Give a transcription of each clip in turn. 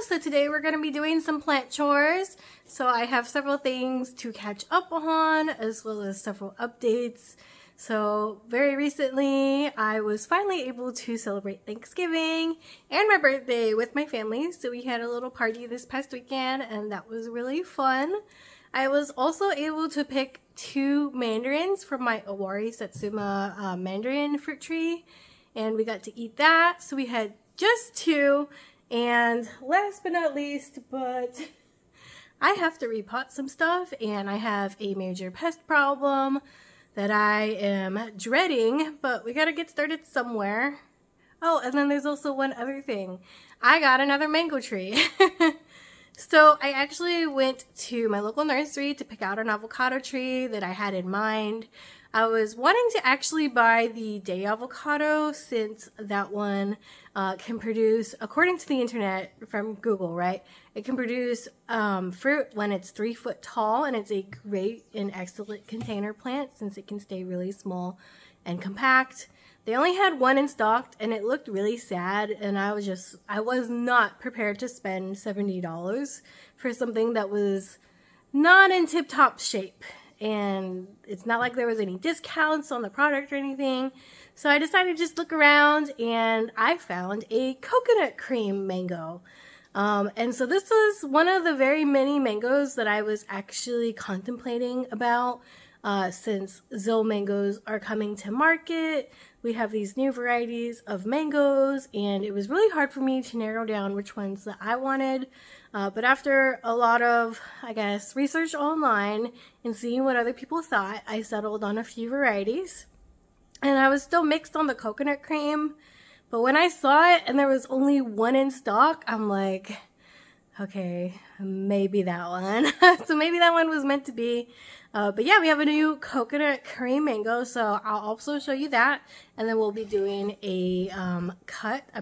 So today we're going to be doing some plant chores. So I have several things to catch up on as well as several updates. So very recently I was finally able to celebrate Thanksgiving and my birthday with my family. So we had a little party this past weekend and that was really fun. I was also able to pick 2 mandarins from my Owari Satsuma mandarin fruit tree, and we got to eat that. So we had just 2, and last but not least, but I have to repot some stuff, and I have a major pest problem that I am dreading, but we gotta get started somewhere. Oh, and then there's also one other thing. I got another mango tree. So I actually went to my local nursery to pick out an avocado tree that I had in mind. I was wanting to actually buy the day avocado since that one can produce, according to the internet from Google, right? It can produce fruit when it's 3 foot tall, and it's a great and excellent container plant since it can stay really small and compact. They only had 1 in stock and it looked really sad, and I was not prepared to spend $70 for something that was not in tip-top shape. And it's not like there was any discounts on the product or anything. So I decided to just look around and I found a coconut cream mango. And so this was one of the very many mangoes that I was actually contemplating about since Zill mangoes are coming to market. We have these new varieties of mangoes, and it was really hard for me to narrow down which ones that I wanted. But after a lot of, I guess, research online and seeing what other people thought, I settled on a few varieties. And I was still mixed on the coconut cream. But when I saw it and there was only 1 in stock, I'm like, okay, maybe that one. So maybe that one was meant to be. But yeah, we have a new coconut cream mango, so I'll also show you that. And then we'll be doing a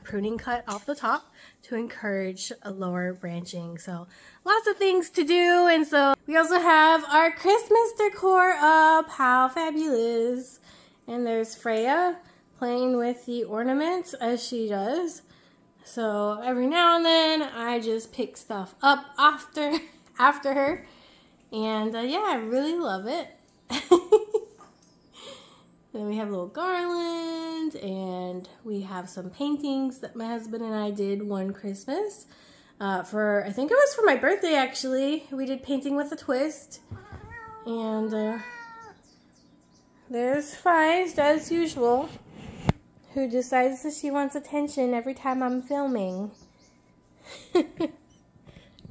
pruning cut off the top to encourage a lower branching. So lots of things to do. And so we also have our Christmas decor up. How fabulous. And there's Freya playing with the ornaments as she does. So every now and then I just pick stuff up after her. And yeah, I really love it. Then we have a little garland, and we have some paintings that my husband and I did one Christmas. I think it was for my birthday actually. We did painting with a twist. And there's Feist as usual, who decides that she wants attention every time I'm filming.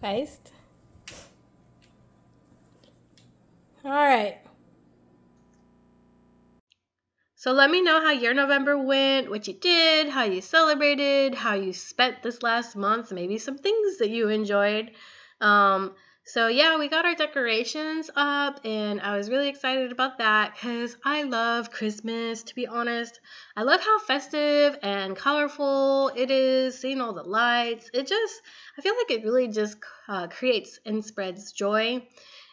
Feist. Alright. So let me know how your November went, what you did, how you celebrated, how you spent this last month, maybe some things that you enjoyed. So yeah, we got our decorations up, and I was really excited about that because I love Christmas, to be honest. I love how festive and colorful it is, seeing all the lights. I feel like it really just creates and spreads joy.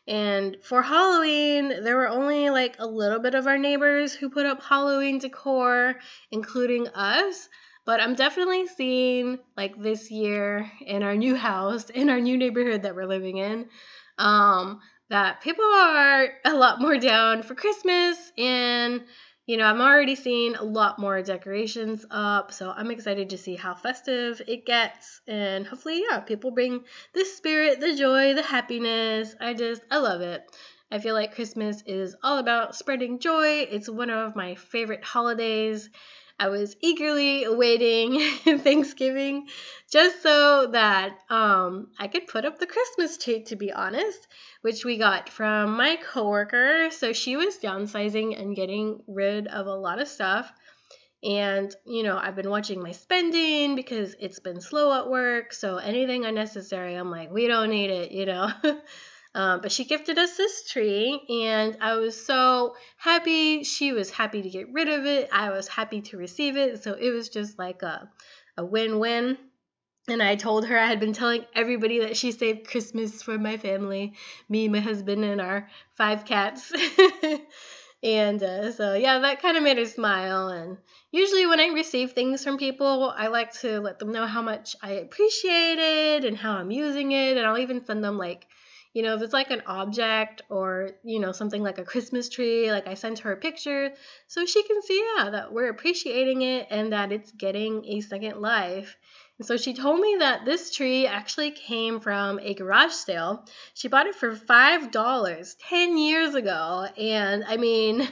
And for Halloween, there were only like a little bit of our neighbors who put up Halloween decor, including us. But I'm definitely seeing, like, this year in our new house, in our new neighborhood that we're living in, that people are a lot more down for Christmas. And, you know, I'm already seeing a lot more decorations up. So I'm excited to see how festive it gets. And hopefully, yeah, people bring the spirit, the joy, the happiness. I love it. I feel like Christmas is all about spreading joy. It's one of my favorite holidays. I was eagerly awaiting Thanksgiving just so that I could put up the Christmas tree, to be honest, which we got from my coworker. So she was downsizing and getting rid of a lot of stuff. And, you know, I've been watching my spending because it's been slow at work. So anything unnecessary, I'm like, we don't need it, you know. But she gifted us this tree, and I was so happy. She was happy to get rid of it. I was happy to receive it. So it was just like a win-win. And I told her I had been telling everybody that she saved Christmas for my family, me, my husband, and our 5 cats. And so yeah, that kind of made her smile. And usually when I receive things from people, I like to let them know how much I appreciate it and how I'm using it. And I'll even send them like, if it's like an object or, something like a Christmas tree, like I sent her a picture so she can see, that we're appreciating it and that it's getting a second life. And so she told me that this tree actually came from a garage sale. She bought it for $5 10 years ago. And I mean,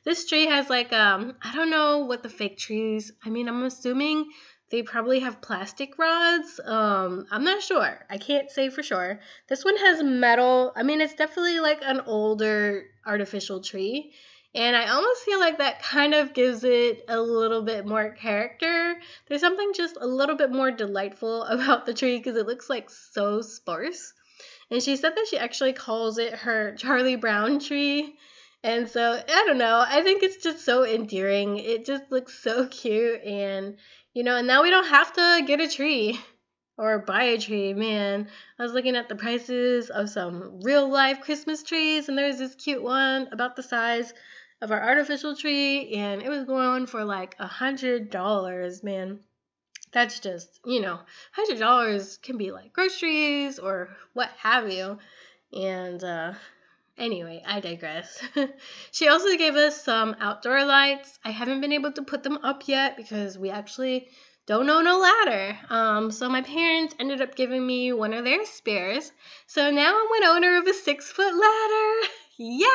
this tree has like, I don't know what the fake trees, I'm assuming they probably have plastic rods. I'm not sure. I can't say for sure. This one has metal. It's definitely like an older artificial tree. And I almost feel like that kind of gives it a little bit more character. There's something just a little bit more delightful about the tree because it looks like so sparse. And she said that she actually calls it her Charlie Brown tree. And so, I don't know, I think it's just so endearing. It just looks so cute. And, and now we don't have to get a tree or buy a tree. Man, I was looking at the prices of some real life Christmas trees, and there's this cute one about the size of our artificial tree, and it was going for like $100, man. That's just, $100 can be like groceries or what have you. And anyway, I digress. She also gave us some outdoor lights. I haven't been able to put them up yet because we actually don't own a ladder. So my parents ended up giving me one of their spares. So now I'm an owner of a 6-foot ladder. Yeah!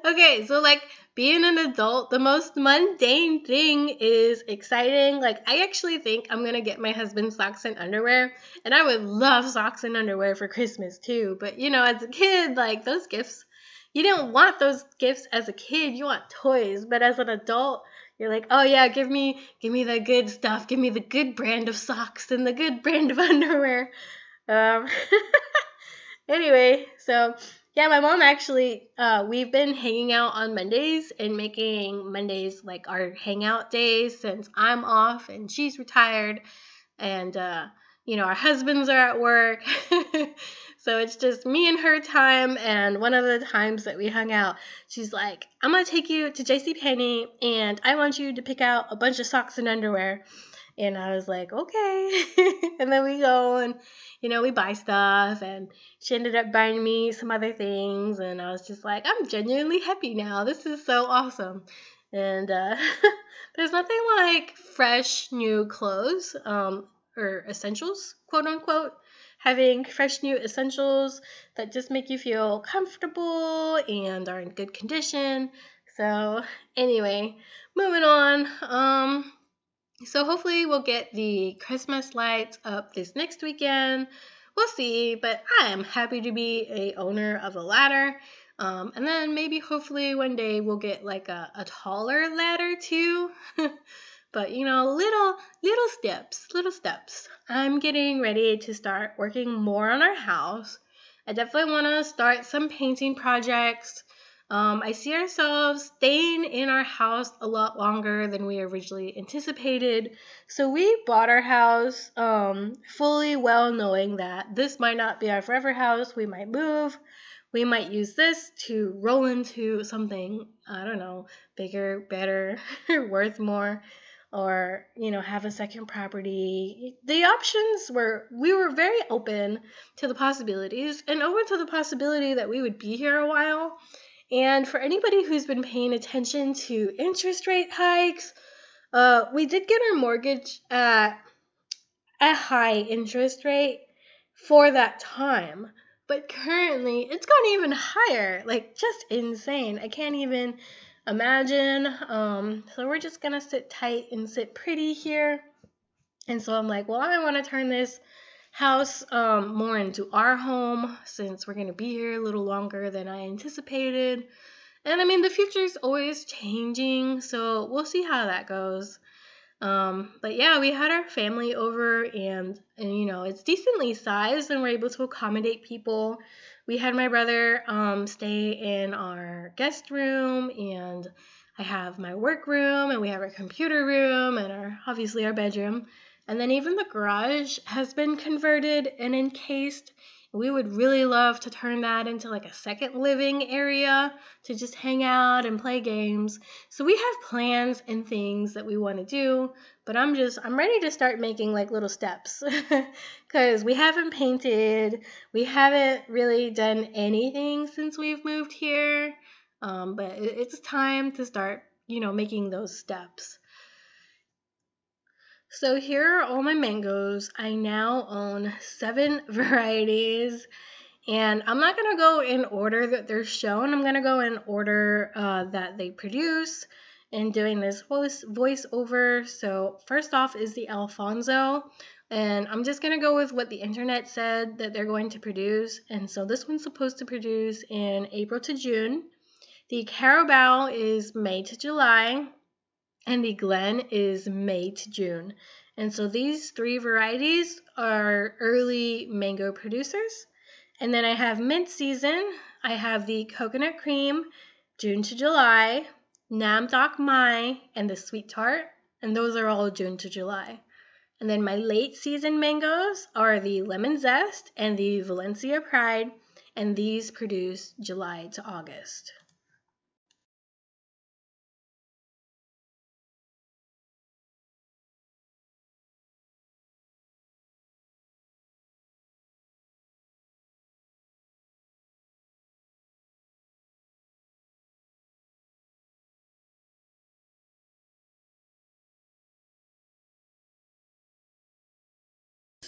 Okay, so like being an adult, the most mundane thing is exciting. Like I actually think I'm going to get my husband socks and underwear. And I would love socks and underwear for Christmas too. But as a kid, like those gifts, you didn't want those gifts as a kid. You want toys. But as an adult, you're like, oh yeah, give me the good stuff. Give me the good brand of socks and the good brand of underwear. Anyway, so yeah, my mom actually, we've been hanging out on Mondays and making Mondays like our hangout days since I'm off and she's retired. And, our husbands are at work. So it's just me and her time. And one of the times that we hung out, she's like, I'm going to take you to JCPenney and I want you to pick out a bunch of socks and underwear. And I was like, okay. And then we go and, we buy stuff. And she ended up buying me some other things. And I was just like, I'm genuinely happy now. This is so awesome. And there's nothing like fresh new clothes or essentials, quote unquote. Having fresh new essentials that just make you feel comfortable and are in good condition. So anyway, moving on. So hopefully we'll get the Christmas lights up this next weekend. We'll see, but I am happy to be a owner of a ladder. And then maybe hopefully one day we'll get like a taller ladder too. But little steps. I'm getting ready to start working more on our house. I definitely want to start some painting projects. I see ourselves staying in our house a lot longer than we originally anticipated. So we bought our house fully well knowing that this might not be our forever house. We might move. We might use this to roll into something, I don't know, bigger, better, worth more, or, have a second property. The options we were very open to the possibilities and open to the possibility that we would be here a while. And for anybody who's been paying attention to interest rate hikes, we did get our mortgage at a high interest rate for that time. But currently, it's gone even higher, like just insane. I can't even imagine. So we're just going to sit tight and sit pretty here. And so I'm like, well, I want to turn this house more into our home since we're going to be here a little longer than I anticipated. And the future's always changing, so we'll see how that goes. But yeah, we had our family over and it's decently sized and we're able to accommodate people. We had my brother stay in our guest room, and I have my work room, and we have our computer room and obviously our bedroom. And then even the garage has been converted and encased We would really love to turn that into like a second living area to just hang out and play games. So we have plans and things that we want to do, but I'm ready to start making like little steps because we haven't painted, we haven't really done anything since we've moved here, but it's time to start, making those steps. So here are all my mangoes. I now own 7 varieties, and I'm not going to go in order that they're shown. I'm going to go in order that they produce and doing this voiceover. So first off is the Alfonso, and I'm just going to go with what the internet said that they're going to produce. And so this one's supposed to produce in April to June. The Carabao is May to July. And the Glen is May to June. And so these 3 varieties are early mango producers. And then I have mid-season. I have the Coconut Cream, June to July, Nam Doc Mai, and the Sweet Tart. And those are all June to July. And then my late season mangoes are the Lemon Zest and the Valencia Pride. And these produce July to August.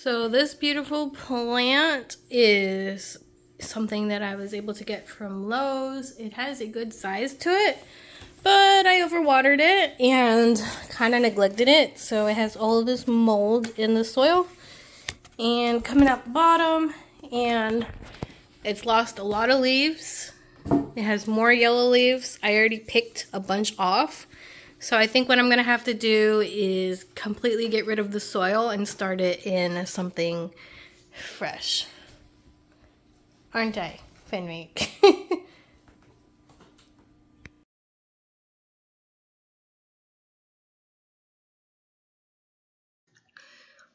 So this beautiful plant is something that I was able to get from Lowe's. It has a good size to it, but I overwatered it and kind of neglected it. So it has all of this mold in the soil and coming out the bottom, and it's lost a lot of leaves. It has more yellow leaves. I already picked a bunch off. So I think what I'm going to have to do is completely get rid of the soil and start it in something fresh. Aren't I, Fenwick?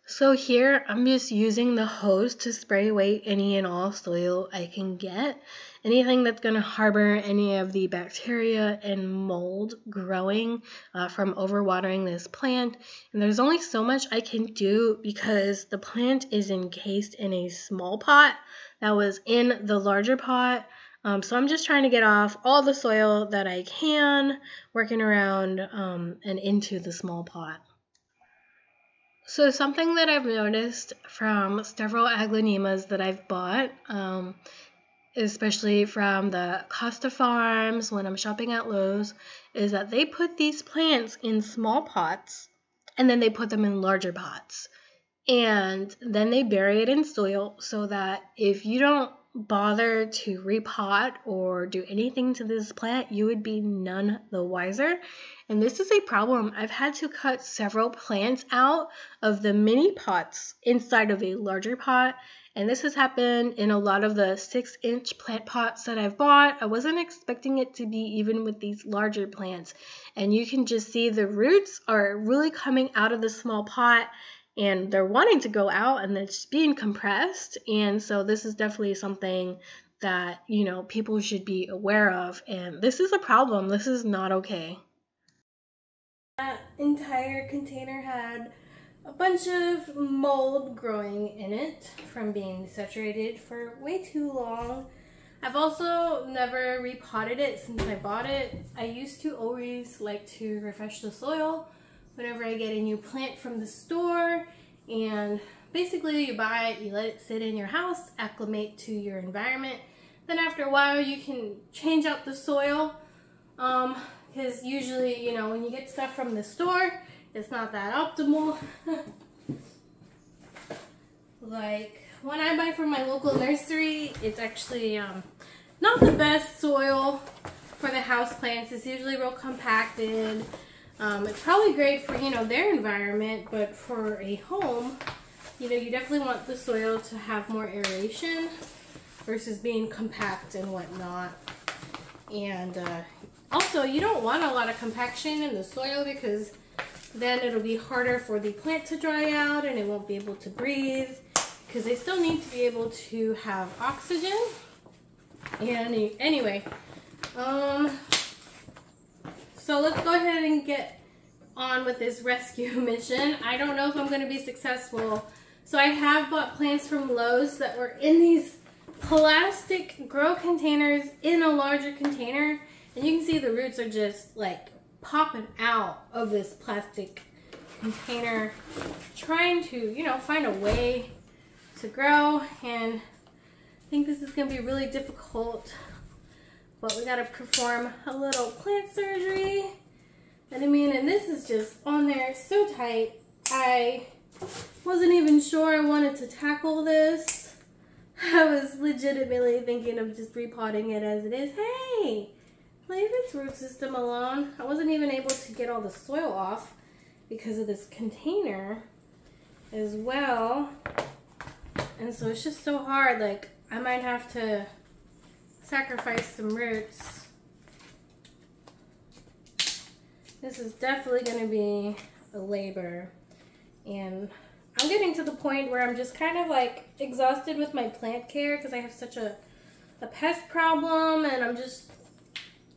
So here I'm just using the hose to spray away any and all soil I can get. Anything that's going to harbor any of the bacteria and mold growing from overwatering this plant. And there's only so much I can do because the plant is encased in a small pot that was in the larger pot. So I'm just trying to get off all the soil that I can, working around and into the small pot. So something that I've noticed from several aglaonemas that I've bought, especially from the Costa Farms when I'm shopping at Lowe's, is that they put these plants in small pots and then they put them in larger pots. And then they bury it in soil so that if you don't bother to repot or do anything to this plant, you would be none the wiser. And this is a problem. I've had to cut several plants out of the mini pots inside of a larger pot. And this has happened in a lot of the 6-inch plant pots that I've bought. I wasn't expecting it to be even with these larger plants. And you can just see the roots are really coming out of the small pot, and they're wanting to go out and it's being compressed. And so this is definitely something that, people should be aware of. And this is a problem. This is not okay. That entire container had a bunch of mold growing in it from being saturated for way too long. I've also never repotted it since I bought it. I used to always like to refresh the soil whenever I get a new plant from the store, and basically you buy it, you let it sit in your house, acclimate to your environment. Then after a while you can change out the soil, because usually, when you get stuff from the store, it's not that optimal. Like when I buy from my local nursery, it's actually not the best soil for the house plants. It's usually real compacted. It's probably great for, their environment, but for a home, you definitely want the soil to have more aeration versus being compact and whatnot. And also, you don't want a lot of compaction in the soil because then it'll be harder for the plant to dry out and it won't be able to breathe, because they still need to be able to have oxygen. And anyway, so let's go ahead and get on with this rescue mission. I don't know if I'm going to be successful. So I have bought plants from Lowe's that were in these plastic grow containers in a larger container. And you can see the roots are just like popping out of this plastic container, trying to, you know, find a way to grow. And I think this is going to be really difficult, but we got to perform a little plant surgery. And I mean, and this is just on there so tight. I wasn't even sure I wanted to tackle this. I was legitimately thinking of just repotting it as it is. Hey, leave its root system alone. I wasn't even able to get all the soil off because of this container as well. And so it's just so hard. Like, I might have to sacrifice some roots. This is definitely going to be a labor. And I'm getting to the point where I'm just kind of like exhausted with my plant care because I have such a pest problem, and I'm just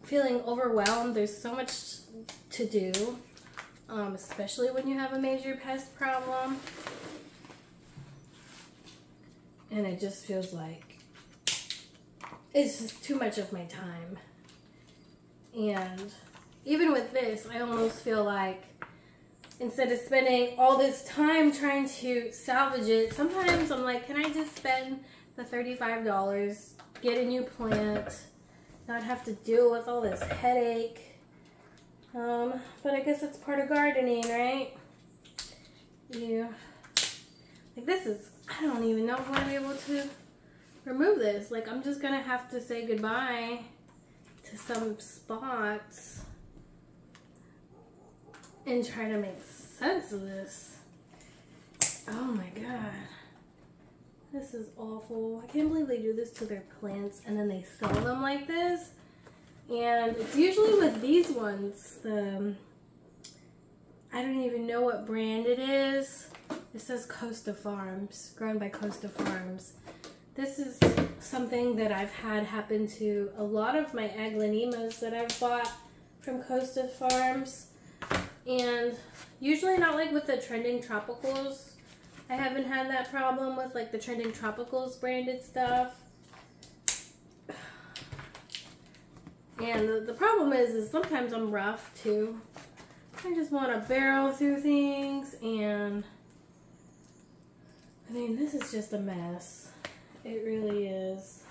feeling overwhelmed. There's so much to do, especially when you have a major pest problem. And it just feels like it's just too much of my time. And even with this, I almost feel like instead of spending all this time trying to salvage it, sometimes I'm like, can I just spend the $35, get a new plant, not have to deal with all this headache? But I guess it's part of gardening, right? Like this is, I don't even know if I'm going to be able to remove this. Like, I'm just going to have to say goodbye to some spots and try to make sense of this. Oh my god. This is awful. I can't believe they do this to their plants and then they sell them like this. And it's usually with these ones, I don't even know what brand it is. It says Costa Farms, grown by Costa Farms. This is something that I've had happen to a lot of my aglaonemas that I've bought from Costa Farms. And usually not like with the Trending Tropicals. I haven't had that problem with like the Trending Tropicals branded stuff. And the problem is sometimes I'm rough too. I just want to barrel through things, and I mean, this is just a mess. It really is.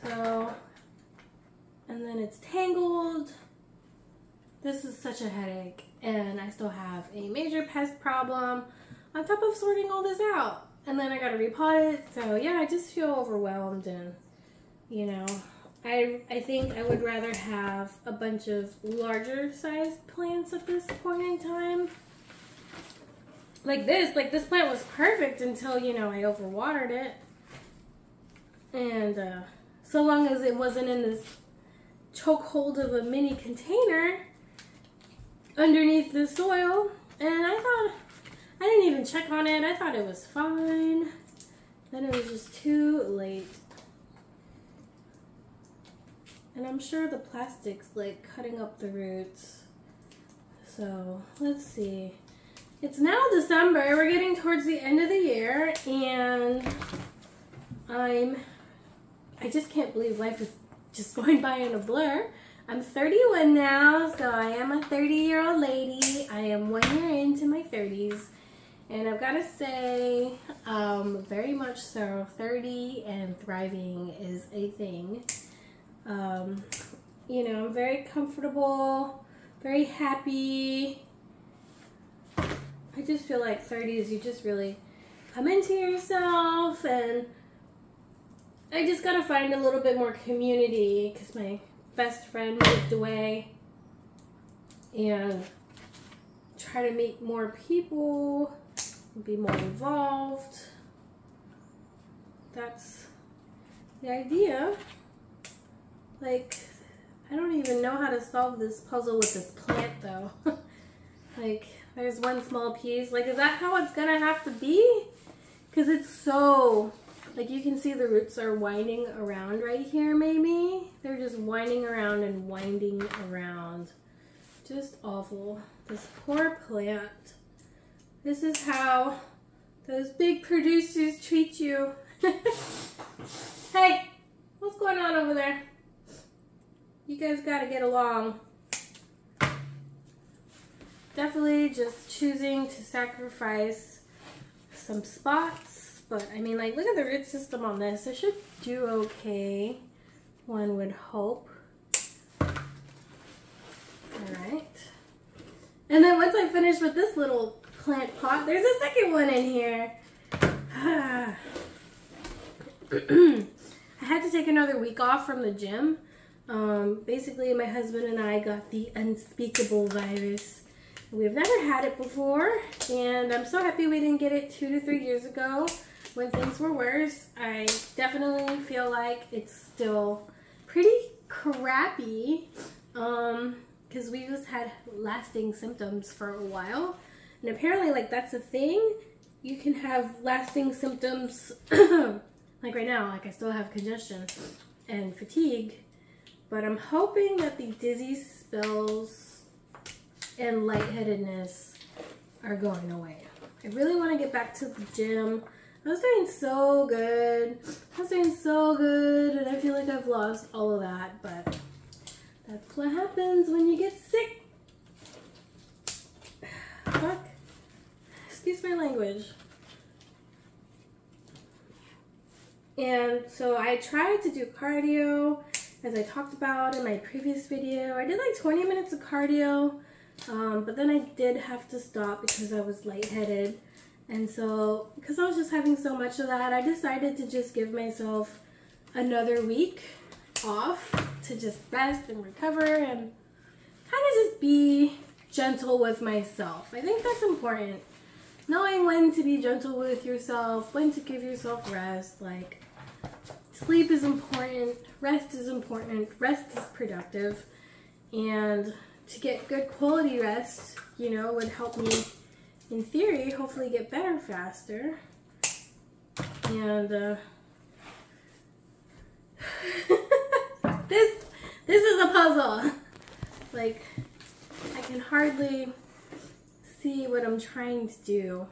So, and then it's tangled. This is such a headache, and I still have a major pest problem on top of sorting all this out. And then I gotta repot it. So yeah, I just feel overwhelmed, and you know, I think I would rather have a bunch of larger sized plants at this point in time. Like this plant was perfect until, you know, I overwatered it. And so long as it wasn't in this chokehold of a mini container underneath the soil. And I didn't even check on it. I thought it was fine. Then it was just too late. And I'm sure the plastic's like cutting up the roots. So let's see. It's now December. We're getting towards the end of the year, and I just can't believe life is just going by in a blur. I'm 31 now, so I am a 30-year-old lady. I am 1 year into my 30s, and I've got to say, very much so, 30 and thriving is a thing. You know, I'm very comfortable, very happy. I just feel like 30s, you just really come into yourself, and I just gotta find a little bit more community because my best friend moved away, and try to meet more people, be more involved. That's the idea. Like, I don't even know how to solve this puzzle with this plant though. Like, there's one small piece. Like, is that how it's gonna have to be? Because it's so, like, you can see the roots are winding around right here, maybe. They're just winding around and winding around. Just awful. This poor plant. This is how those big producers treat you. Hey, what's going on over there? You guys gotta get along. Definitely just choosing to sacrifice some spots, but I mean, like, look at the root system on this. It should do okay, one would hope. Alright. And then once I finish with this little plant pot, there's a second one in here. I had to take another week off from the gym. Basically, my husband and I got the unspeakable virus. We've never had it before, and I'm so happy we didn't get it 2 to 3 years ago when things were worse. I definitely feel like it's still pretty crappy, because we just had lasting symptoms for a while. And apparently, like, that's a thing. You can have lasting symptoms, like right now, like I still have congestion and fatigue, but I'm hoping that the dizzy spells and lightheadedness are going away. I really want to get back to the gym. I was doing so good. And I feel like I've lost all of that, but that's what happens when you get sick. Fuck. Excuse my language. And so I tried to do cardio, as I talked about in my previous video. I did like 20 minutes of cardio. But then I did have to stop because I was lightheaded, and so because I was just having so much of that, I decided to just give myself another week off to just rest and recover and kind of just be gentle with myself. I think that's important. Knowing when to be gentle with yourself, when to give yourself rest. Like, sleep is important, rest is important, rest is productive, and to get good quality rest, you know, would help me, in theory, hopefully get better faster. And this is a puzzle. Like, I can hardly see what I'm trying to do.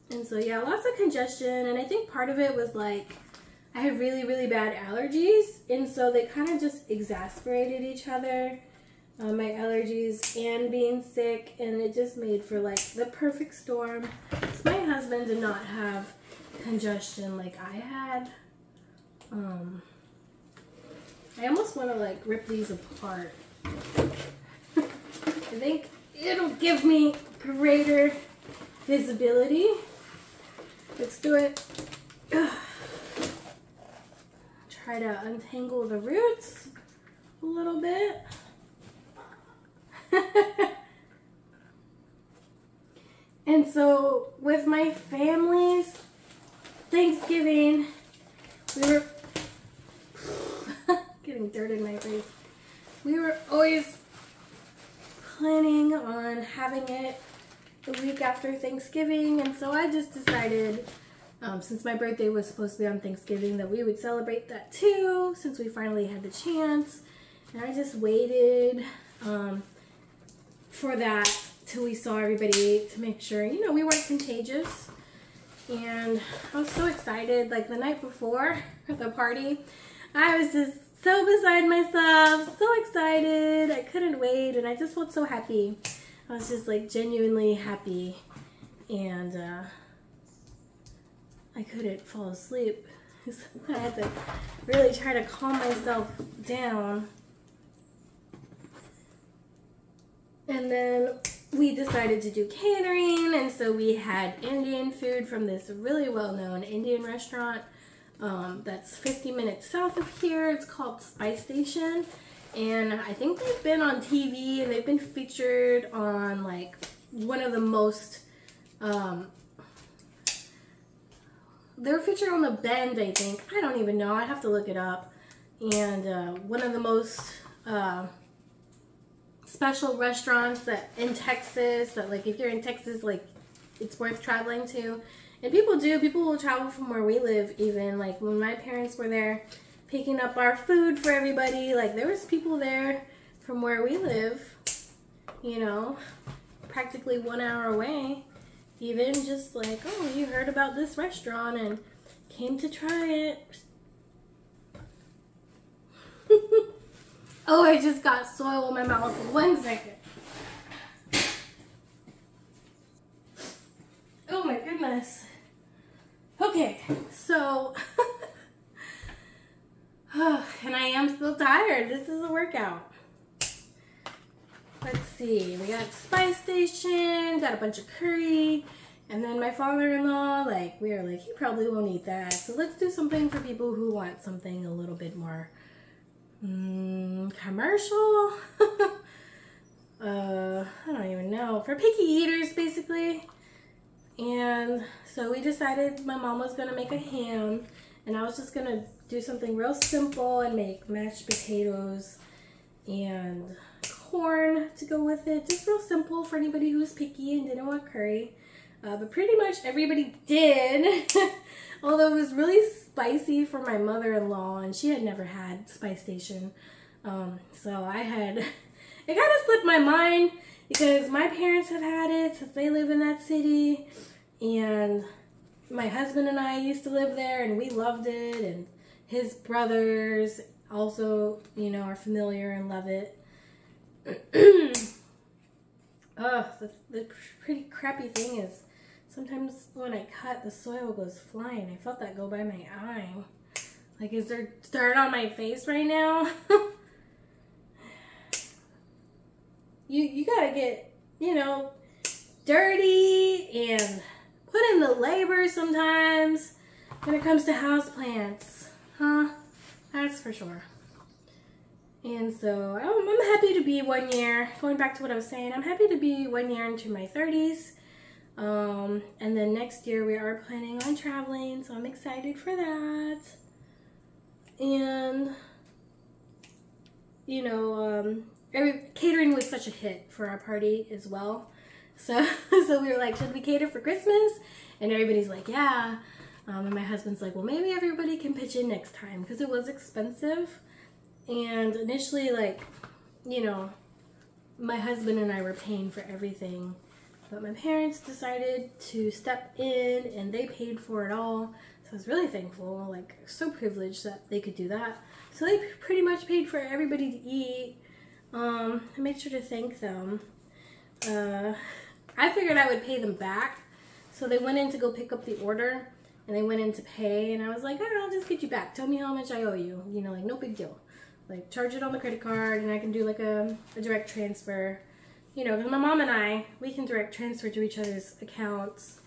And so yeah, lots of congestion, and I think part of it was like I had really, really bad allergies, and so they kind of just exasperated each other, my allergies and being sick, and it just made for like the perfect storm. So my husband did not have congestion like I had. I almost want to like rip these apart. I think it'll give me greater visibility. Let's do it. Try to untangle the roots a little bit. And so with my family's Thanksgiving, we were getting dirt in my face. We were always planning on having it the week after Thanksgiving, and so I just decided, since my birthday was supposed to be on Thanksgiving, that we would celebrate that too, since we finally had the chance. And I just waited for that till we saw everybody to make sure, you know, we weren't contagious. And I was so excited. Like the night before the party, I was just so beside myself, so excited. I couldn't wait, and I just felt so happy. I was just like genuinely happy, and I couldn't fall asleep. I had to really try to calm myself down. And then we decided to do catering, and so we had Indian food from this really well-known Indian restaurant that's 50 minutes south of here. It's called Spice Station, and I think they've been on TV, and they've been featured on like one of the most they were featured on The Bend, I think. I don't even know. I have to look it up. And one of the most special restaurants that in Texas that, like, if you're in Texas, like, it's worth traveling to. And people will travel from where we live even. Like, when my parents were there picking up our food for everybody, like, there was people there from where we live, you know, practically 1 hour away. Even just like, oh, you heard about this restaurant and came to try it. Oh, I just got soil in my mouth. 1 second. Oh my goodness. Okay, so, and I am still tired. This is a workout. Let's see, we got Spice Station, got a bunch of curry, and then my father-in-law, like, we were like, he probably won't eat that. So let's do something for people who want something a little bit more commercial. I don't even know. For picky eaters, basically. And so we decided my mom was going to make a ham, and I was just going to do something real simple and make mashed potatoes and corn to go with it. Just real simple for anybody who was picky and didn't want curry. But pretty much everybody did. Although it was really spicy for my mother-in-law, and she had never had Spice Station. So I had, it kind of slipped my mind because my parents have had it since they live in that city. And my husband and I used to live there, and we loved it. And his brothers also, you know, are familiar and love it. Oh, the pretty crappy thing is sometimes when I cut, the soil goes flying. I felt that go by my eye. Like, is there dirt on my face right now? You gotta get, you know, dirty and put in the labor sometimes when it comes to houseplants. Huh? That's for sure. And so I'm happy to be 1 year, going back to what I was saying, I'm happy to be 1 year into my 30s. And then next year we are planning on traveling, so I'm excited for that. And, you know, catering was such a hit for our party as well. So we were like, should we cater for Christmas? And everybody's like, yeah. And my husband's like, well, maybe everybody can pitch in next time, because it was expensive. And initially, like, you know, my husband and I were paying for everything. But my parents decided to step in, and they paid for it all. So I was really thankful, like, so privileged that they could do that. So they pretty much paid for everybody to eat. I made sure to thank them. I figured I would pay them back. So they went in to go pick up the order, and they went in to pay. And I was like, oh, I'll just get you back. Tell me how much I owe you. You know, like, no big deal. Like, charge it on the credit card, and I can do, like, a direct transfer. You know, because my mom and I, we can direct transfer to each other's accounts.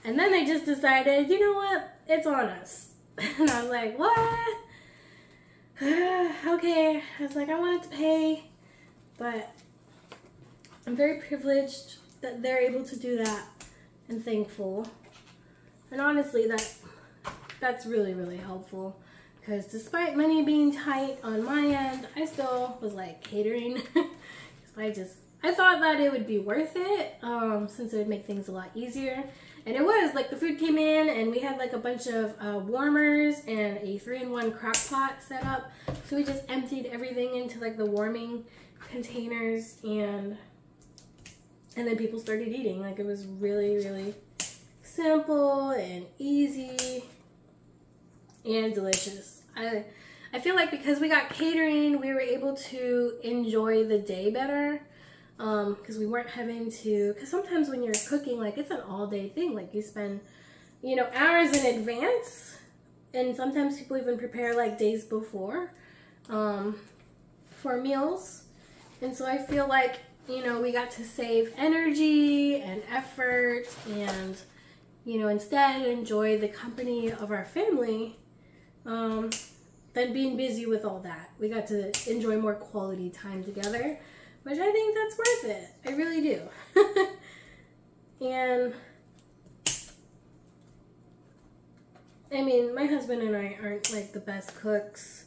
And then they just decided, you know what? It's on us. And I was like, what? Okay. I was like, I wanted to pay, but I'm very privileged that they're able to do that and thankful. And honestly, that's really, really helpful. Because despite money being tight on my end, I still was like catering. I thought that it would be worth it, since it would make things a lot easier. And it was, like, the food came in, and we had, like, a bunch of warmers and a 3-in-1 crock pot set up. So we just emptied everything into, like, the warming containers, and then people started eating. Like, it was really, really simple and easy and delicious. I feel like because we got catering, we were able to enjoy the day better. Because we weren't having to, because sometimes when you're cooking, like, it's an all-day thing. Like, you spend, you know, hours in advance, and sometimes people even prepare, like, days before for meals. And so I feel like, you know, we got to save energy and effort and, you know, instead enjoy the company of our family than being busy with all that. We got to enjoy more quality time together, which I think that's worth it. I really do. And, I mean, my husband and I aren't, like, the best cooks.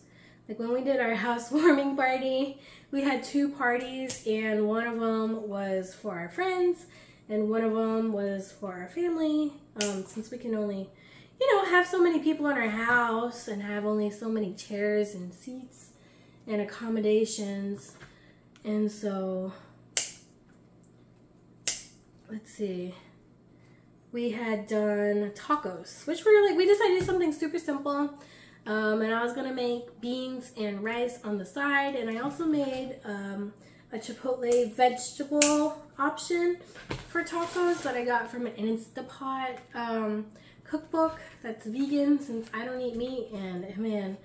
Like when we did our housewarming party, we had 2 parties, and one of them was for our friends and one of them was for our family. Since we can only, you know, have so many people in our house and have only so many chairs and seats and accommodations. And so, let's see, we had done tacos, which were like, we decided to do something super simple. And I was gonna make beans and rice on the side, and I also made a chipotle vegetable option for tacos that I got from an Instapot cookbook that's vegan, since I don't eat meat, and man,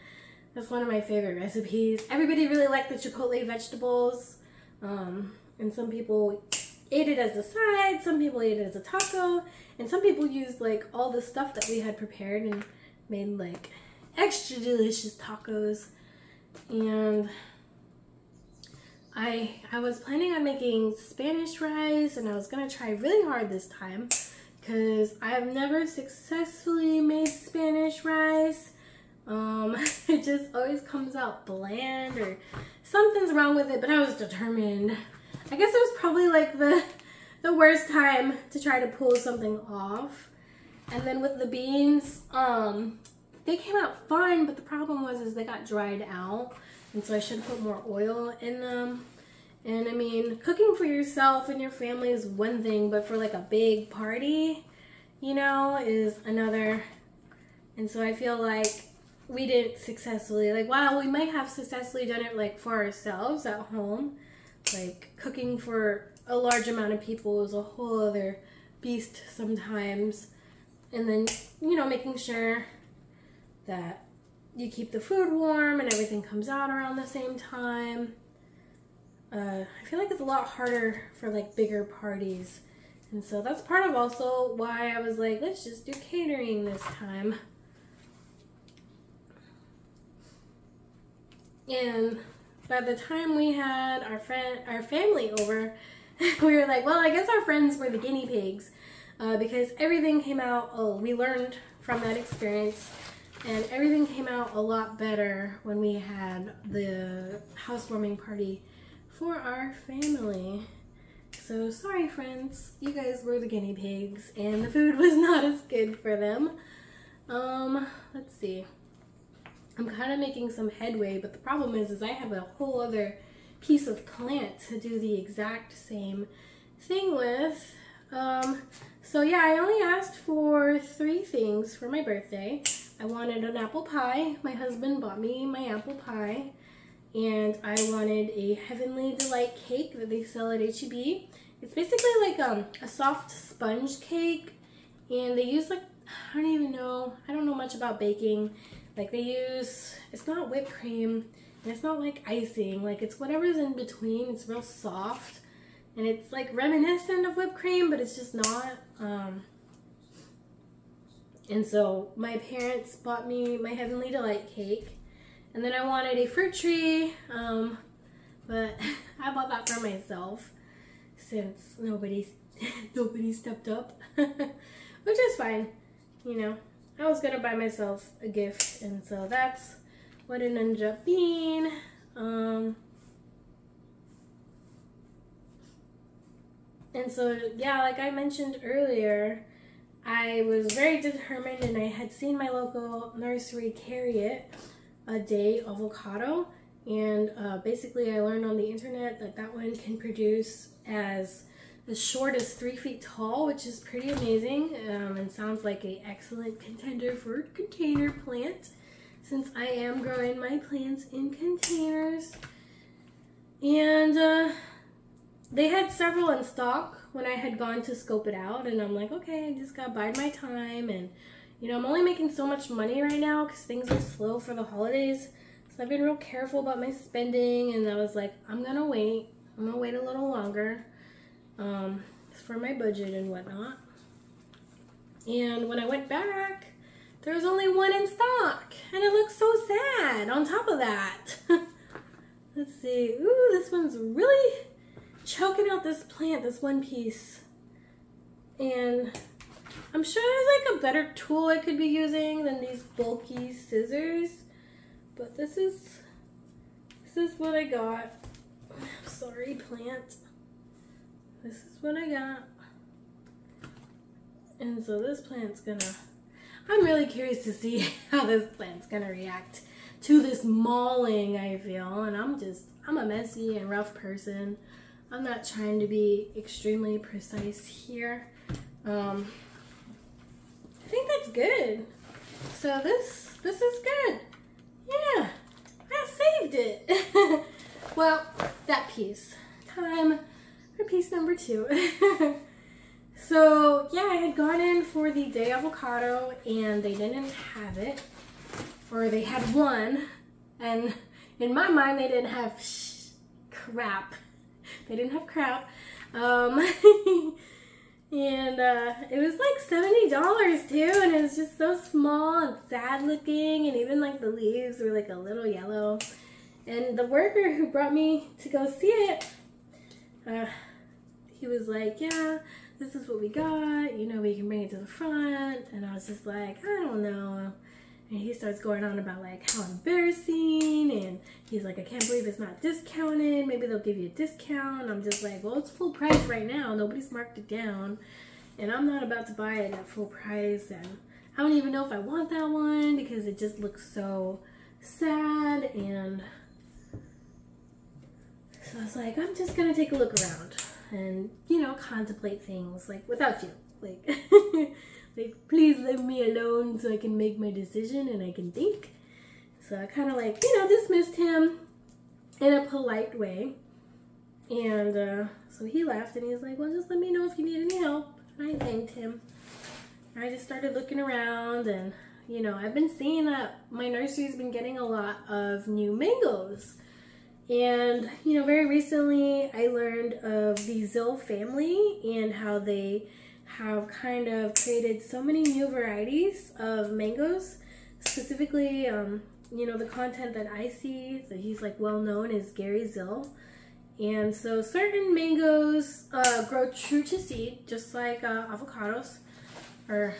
that's one of my favorite recipes. Everybody really liked the chipotle vegetables, and some people ate it as a side, some people ate it as a taco, and some people used like all the stuff that we had prepared and made like extra delicious tacos. And I was planning on making Spanish rice, and I was gonna try really hard this time because I've never successfully made Spanish rice. It just always comes out bland or something's wrong with it, but I was determined. I guess it was probably like the worst time to try to pull something off. And then with the beans, they came out fine, but the problem was they got dried out, and so I should put more oil in them. And I mean, cooking for yourself and your family is one thing, but for like a big party, you know, is another. And so I feel like we didn't successfully, like, while we might have successfully done it like for ourselves at home, like cooking for a large amount of people is a whole other beast sometimes. And then, you know, making sure that you keep the food warm and everything comes out around the same time. I feel like it's a lot harder for like bigger parties. And so that's part of also why I was like, let's just do catering this time. And by the time we had our family over, we were like, well, I guess our friends were the guinea pigs, because everything came out, we learned from that experience, and everything came out a lot better when we had the housewarming party for our family. So sorry friends, you guys were the guinea pigs and the food was not as good for them. Let's see. I'm kind of making some headway, but the problem is I have a whole other piece of plant to do the exact same thing with. So yeah, I only asked for 3 things for my birthday. I wanted an apple pie. My husband bought me my apple pie. And I wanted a Heavenly Delight cake that they sell at H-E-B. It's basically like a soft sponge cake. And they use like, I don't even know, I don't know much about baking. Like they use, it's not whipped cream and it's not like icing. Like it's whatever's in between. It's real soft. And it's like reminiscent of whipped cream, but it's just not. And so my parents bought me my Heavenly Delight cake. And then I wanted a fruit tree, but I bought that for myself since nobody stepped up, which is fine. You know, I was gonna buy myself a gift, and so that's what it ended up being. And so, yeah, like I mentioned earlier, I was very determined, and I had seen my local nursery carry it, a day avocado, and basically I learned on the internet that that one can produce as short as 3 feet tall, which is pretty amazing, and sounds like an excellent contender for container plant, since I am growing my plants in containers. And they had several in stock when I had gone to scope it out, and I'm like, okay, I just gotta bide my time. And you know, I'm only making so much money right now because things are slow for the holidays, so I've been real careful about my spending, and I was like, I'm gonna wait a little longer for my budget and whatnot. And when I went back, there was only 1 in stock, and it looks so sad on top of that. Let's see. Ooh, this one's really choking out this plant, this one piece. And I'm sure there's like a better tool I could be using than these bulky scissors, but this is this is what I got. Sorry, plant. This is what I got. And so this plant's gonna, I'm really curious to see how this plant's gonna react to this mauling, I feel. And I'm a messy and rough person. I'm not trying to be extremely precise here. I think that's good. So this is good. Yeah, I saved it. Well, that piece. Time for piece number 2. So yeah, I had gone in for the day avocado and they didn't have it. Or they had one. And in my mind, they didn't have crap. They didn't have crap. And it was like $70 too, and it was just so small and sad looking, and even like the leaves were like a little yellow. And the worker who brought me to go see it, he was like, yeah, this is what we got, you know, we can bring it to the front. And I was just like, I don't know. And he starts going on about like how embarrassing, and he's like, I can't believe it's not discounted. Maybe they'll give you a discount. I'm just like, well, it's full price right now. Nobody's marked it down, and I'm not about to buy it at full price. And I don't even know if I want that one because it just looks so sad. And so I was like, I'm just gonna take a look around and, you know, contemplate things like without you, like. Like, please leave me alone so I can make my decision and I can think. So I kind of like, you know, dismissed him in a polite way. And so he left and he's like, well, just let me know if you need any help. And I thanked him. I just started looking around, and, you know, I've been seeing that my nursery's been getting a lot of new mangoes. And, you know, very recently I learned of the Zill family and how they have kind of created so many new varieties of mangoes. Specifically, you know, the content that I see that he's like well known is Gary Zill. And so certain mangoes grow true to seed, just like avocados. Or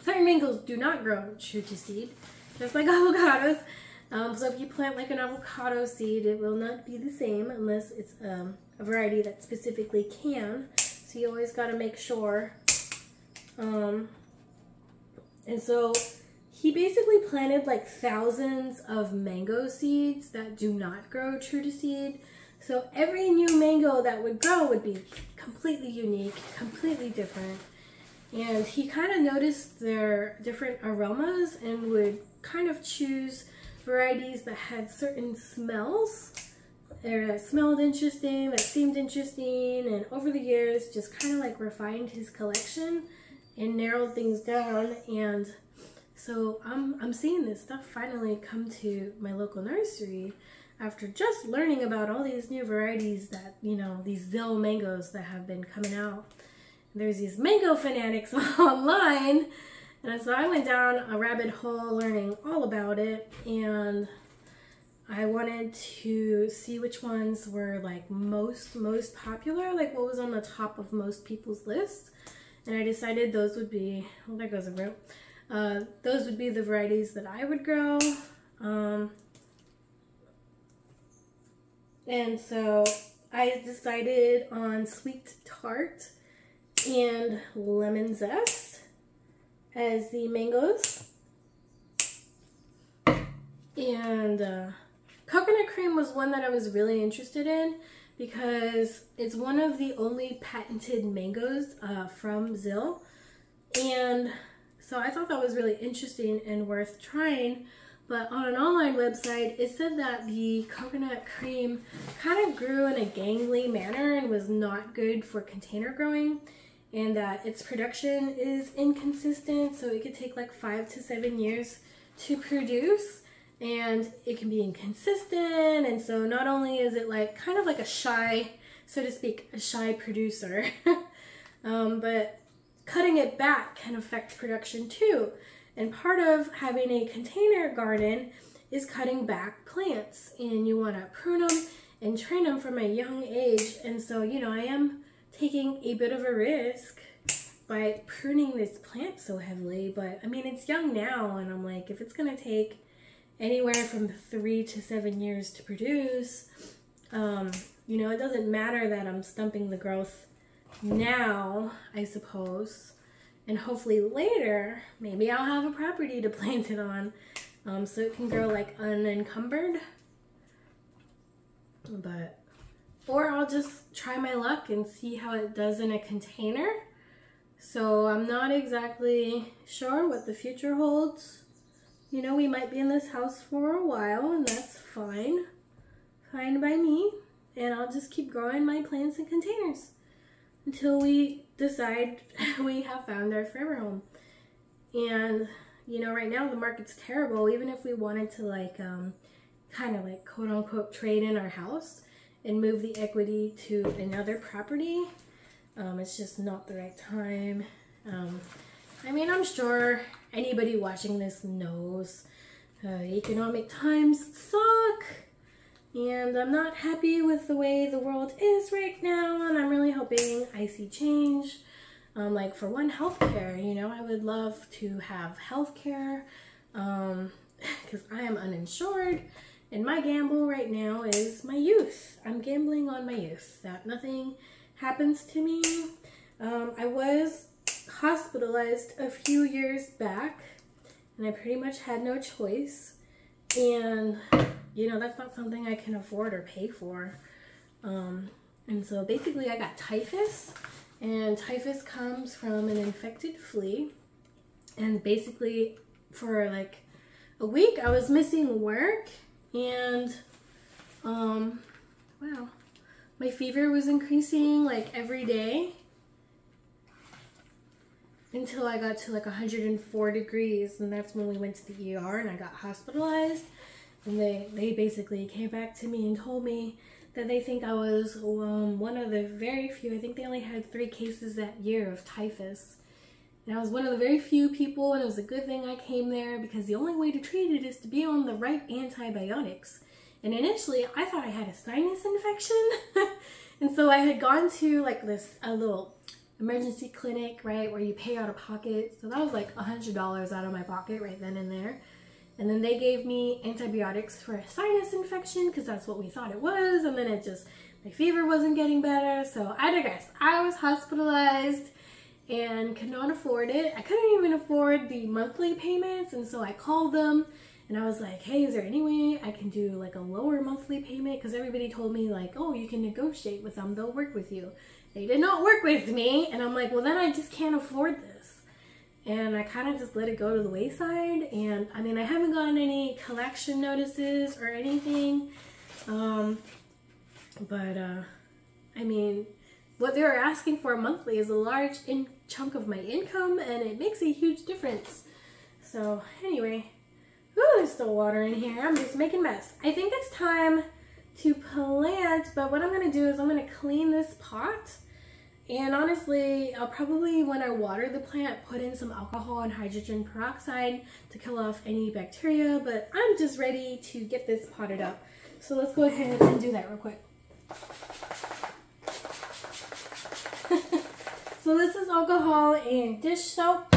certain mangoes do not grow true to seed, just like avocados. So if you plant like an avocado seed, it will not be the same unless it's a variety that specifically can. So you always got to make sure. And so he basically planted like thousands of mango seeds that do not grow true to seed. So every new mango that would grow would be completely unique, completely different. And he kind of noticed their different aromas and would kind of choose varieties that had certain smells, or that smelled interesting, that seemed interesting, and over the years just kind of like refined his collection and narrowed things down. And so I'm seeing this stuff finally come to my local nursery after just learning about all these new varieties that, you know, these Zill mangoes that have been coming out. There's these mango fanatics online, and so I went down a rabbit hole learning all about it, and I wanted to see which ones were like most popular, like what was on the top of most people's lists. And I decided those would be, well, there goes a root. Those would be the varieties that I would grow. And so I decided on Sweet Tart and Lemon Zest as the mangoes. And Coconut Cream was one that I was really interested in because it's one of the only patented mangoes from Zill. And so I thought that was really interesting and worth trying. But on an online website, it said that the coconut cream kind of grew in a gangly manner and was not good for container growing, and that its production is inconsistent, so it could take like 5 to 7 years to produce, and it can be inconsistent. And so not only is it like kind of like a shy, so to speak, a shy producer, but cutting it back can affect production too. And part of having a container garden is cutting back plants, and you want to prune them and train them from a young age. And so, you know, I am taking a bit of a risk by pruning this plant so heavily, but I mean, it's young now, and I'm like, if it's going to take anywhere from 3 to 7 years to produce. You know, it doesn't matter that I'm stumping the growth now, I suppose. And hopefully later, maybe I'll have a property to plant it on, so it can grow like unencumbered. Or I'll just try my luck and see how it does in a container. So I'm not exactly sure what the future holds. You know, we might be in this house for a while, and that's fine. Fine by me. And I'll just keep growing my plants in containers until we decide we have found our forever home. And, you know, right now the market's terrible. Even if we wanted to like, kind of like quote unquote trade in our house and move the equity to another property, it's just not the right time. I mean, I'm sure anybody watching this knows economic times suck, and I'm not happy with the way the world is right now, and I'm really hoping I see change. Like for one, healthcare, you know, I would love to have healthcare, because I am uninsured, and my gamble right now is my youth. I'm gambling on my youth, that nothing happens to me. I was hospitalized a few years back, and I pretty much had no choice, and you know, that's not something I can afford or pay for. And so basically I got typhus, and typhus comes from an infected flea, and basically for like a week I was missing work, and wow, my fever was increasing like every day until I got to like 104 degrees, and that's when we went to the ER and I got hospitalized. And they basically came back to me and told me that they think I was one of the very few, I think they only had 3 cases that year of typhus. And I was one of the very few people, and it was a good thing I came there, because the only way to treat it is to be on the right antibiotics. And initially I thought I had a sinus infection. And so I had gone to like a little emergency clinic, right, where you pay out of pocket. So that was like $100 out of my pocket right then and there. And then they gave me antibiotics for a sinus infection, because that's what we thought it was. And then my fever wasn't getting better. So I digress. I was hospitalized and could not afford it. I couldn't even afford the monthly payments. And so I called them and I was like, hey, is there any way I can do like a lower monthly payment? Because everybody told me like, oh, you can negotiate with them. They'll work with you. They did not work with me. And I'm like, well, then I just can't afford this. And I kind of just let it go to the wayside. And I mean, I haven't gotten any collection notices or anything. I mean, what they were asking for monthly is a large chunk of my income, and it makes a huge difference. So anyway, ooh, there's still water in here. I'm just making a mess. I think it's time to plant, but what I'm going to do is I'm going to clean this pot. And honestly, I'll probably, when I water the plant, put in some alcohol and hydrogen peroxide to kill off any bacteria, but I'm just ready to get this potted up. So let's go ahead and do that real quick. So this is alcohol and dish soap.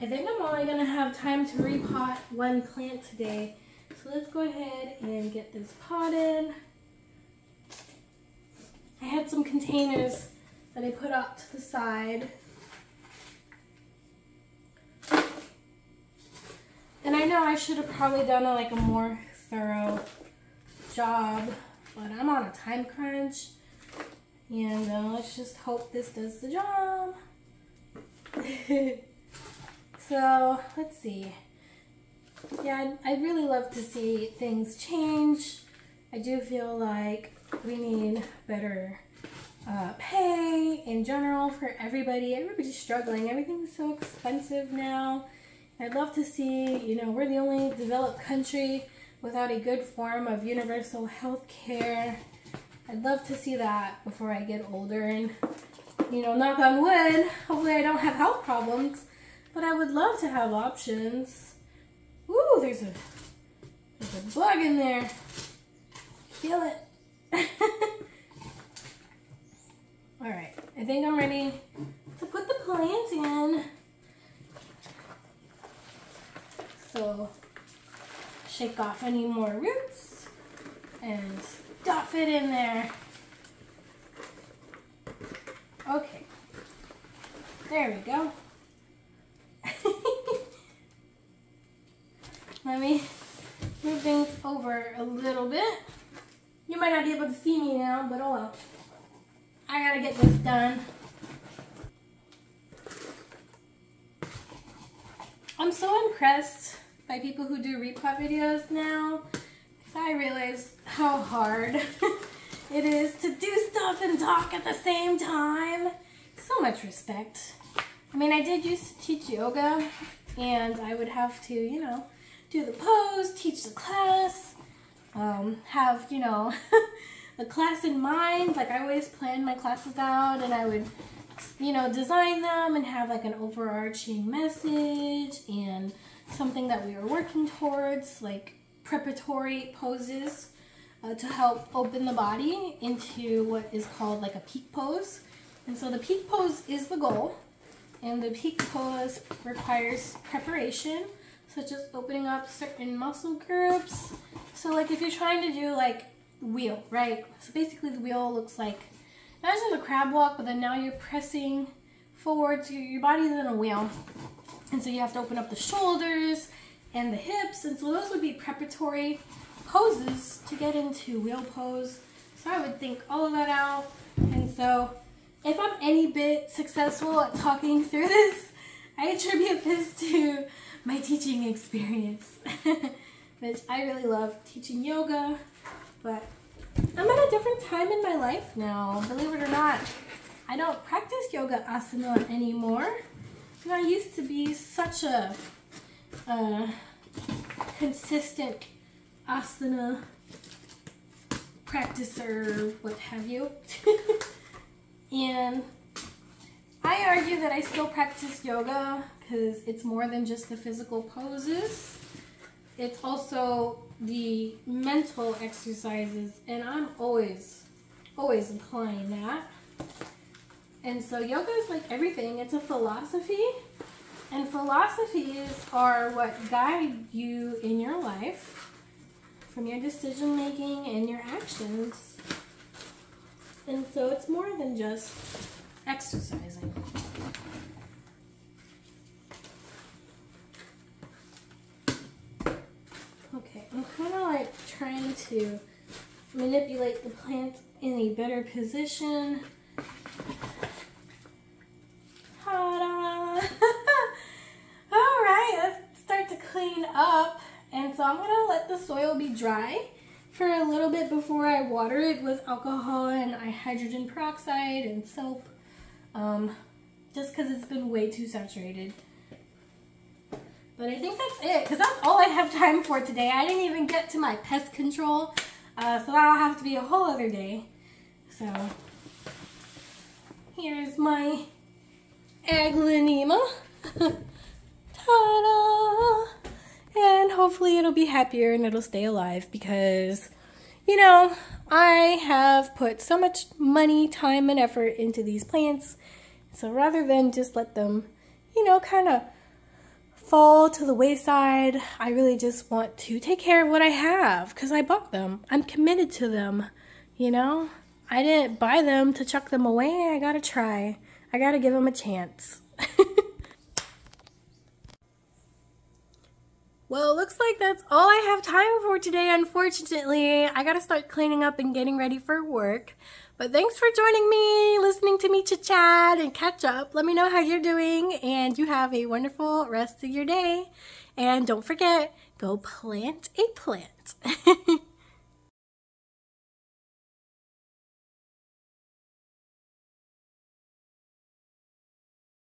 I think I'm only going to have time to repot one plant today. So let's go ahead and get this potted. I had some containers that I put out to the side. And I know I should have probably done a more thorough job, but I'm on a time crunch. And let's just hope this does the job. So let's see. Yeah, I'd really love to see things change. I do feel like we need better pay in general for everybody. Everybody's struggling. Everything's so expensive now. I'd love to see, you know, we're the only developed country without a good form of universal health care. I'd love to see that before I get older, and, you know, knock on wood, hopefully I don't have health problems, but I would love to have options. Ooh, there's a bug in there. Kill it. All right, I think I'm ready to put the planting. So shake off any more roots and stuff it in there. Okay, there we go. Let me move things over a little bit. You might not be able to see me now, but oh well. I gotta get this done. I'm so impressed by people who do repot videos now, because I realize how hard it is to do stuff and talk at the same time. So much respect. I mean, I did used to teach yoga, and I would have to, you know, do the pose, teach the class, have, you know, the class in mind. Like, I always planned my classes out, and I would, you know, design them and have like an overarching message and something that we were working towards, like preparatory poses to help open the body into what is called like a peak pose. And so the peak pose is the goal, and the peak pose requires preparation, such as opening up certain muscle groups. So like if you're trying to do like wheel, right? So basically the wheel looks like, imagine the crab walk, but then now you're pressing forward, so your body's in a wheel. And so you have to open up the shoulders and the hips, and so those would be preparatory poses to get into wheel pose. So I would think all of that out. And so if I'm any bit successful at talking through this, I attribute this to my teaching experience, which I really love teaching yoga, but I'm at a different time in my life now, believe it or not. I don't practice yoga asana anymore. And I used to be such a consistent asana practicer, what have you. And I argue that I still practice yoga because it's more than just the physical poses. It's also the mental exercises, and I'm always applying that. And so yoga is like everything. It's a philosophy, and philosophies are what guide you in your life from your decision making and your actions. And so it's more than just exercising. Okay, I'm kind of like trying to manipulate the plant in a better position. Ta-da! Alright, let's start to clean up. And so I'm going to let the soil be dry for a little bit before I water it with alcohol and hydrogen peroxide and soap. Just because it's been way too saturated. But I think that's it, because that's all I have time for today. I didn't even get to my pest control, so that'll have to be a whole other day. So here's my aglaonema. Ta-da! And hopefully it'll be happier and it'll stay alive, because, you know, I have put so much money, time, and effort into these plants. So rather than just let them, you know, kind of fall to the wayside, I really just want to take care of what I have, because I bought them. I'm committed to them, you know? I didn't buy them to chuck them away. I gotta try. I gotta give them a chance. Well, it looks like that's all I have time for today, unfortunately. I gotta start cleaning up and getting ready for work. But thanks for joining me, listening to me chit-chat and catch up. Let me know how you're doing, and you have a wonderful rest of your day. And don't forget, go plant a plant.